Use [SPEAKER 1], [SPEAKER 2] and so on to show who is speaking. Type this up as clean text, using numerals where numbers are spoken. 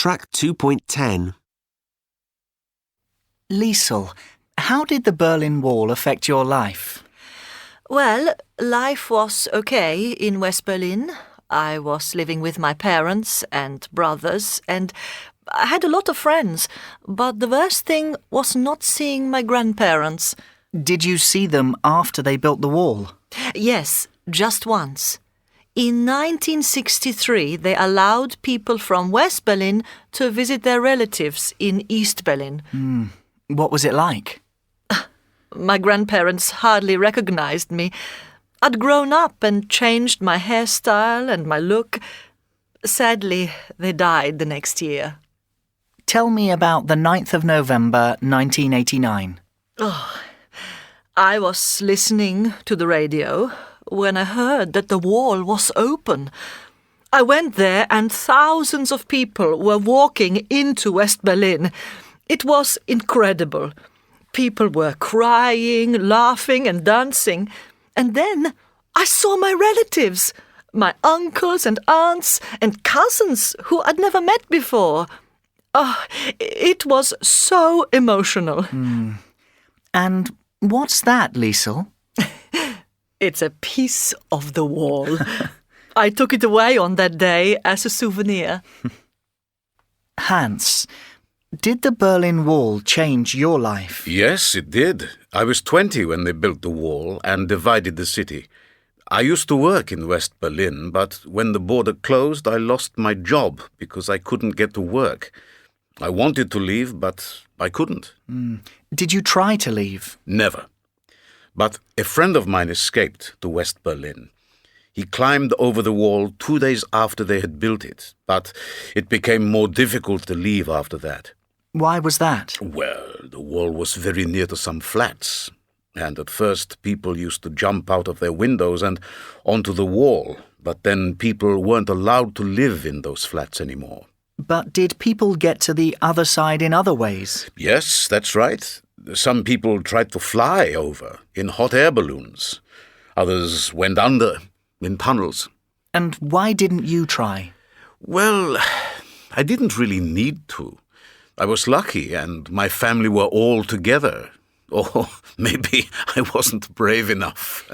[SPEAKER 1] Track 2.10.
[SPEAKER 2] Liesel, how did the Berlin Wall affect your life?
[SPEAKER 3] Well, life was okay in West Berlin. I was living with my parents and brothers, and I had a lot of friends. But the worst thing was not seeing my grandparents.
[SPEAKER 2] Did you see them after they built the wall?
[SPEAKER 3] Yes, just once. In 1963, they allowed people from West Berlin to visit their relatives in East Berlin.
[SPEAKER 2] What was it like?
[SPEAKER 3] My grandparents hardly recognized me. I'd grown up and changed my hairstyle and my look. Sadly, they died the next year.
[SPEAKER 2] Tell me about the 9th of November 1989.
[SPEAKER 3] I was listening to the radio when I heard that the wall was open. I went there and thousands of people were walking into West Berlin. It was incredible. People were crying, laughing and dancing. And then I saw my relatives, my uncles and aunts and cousins who I'd never met before. It was so emotional.
[SPEAKER 2] And what's that, Liesel?
[SPEAKER 3] It's a piece of the wall. I took it away on that day as a souvenir.
[SPEAKER 2] Hans, did the Berlin Wall change your life?
[SPEAKER 4] Yes, it did. I was 20 when they built the wall and divided the city. I used to work in West Berlin, but when the border closed, I lost my job because I couldn't get to work. I wanted to leave, but I couldn't.
[SPEAKER 2] Did you try to leave?
[SPEAKER 4] Never. But a friend of mine escaped to West Berlin. He climbed over the wall 2 days after they had built it, but it became more difficult to leave after that.
[SPEAKER 2] Why was that?
[SPEAKER 4] Well, the wall was very near to some flats, and at first people used to jump out of their windows and onto the wall, but then people weren't allowed to live in those flats anymore.
[SPEAKER 2] But did people get to the other side in other ways?
[SPEAKER 4] Yes, that's right. Some people tried to fly over in hot air balloons. Others went under in tunnels.
[SPEAKER 2] And why didn't you try?
[SPEAKER 4] Well, I didn't really need to. I was lucky and my family were all together. Or maybe I wasn't brave enough.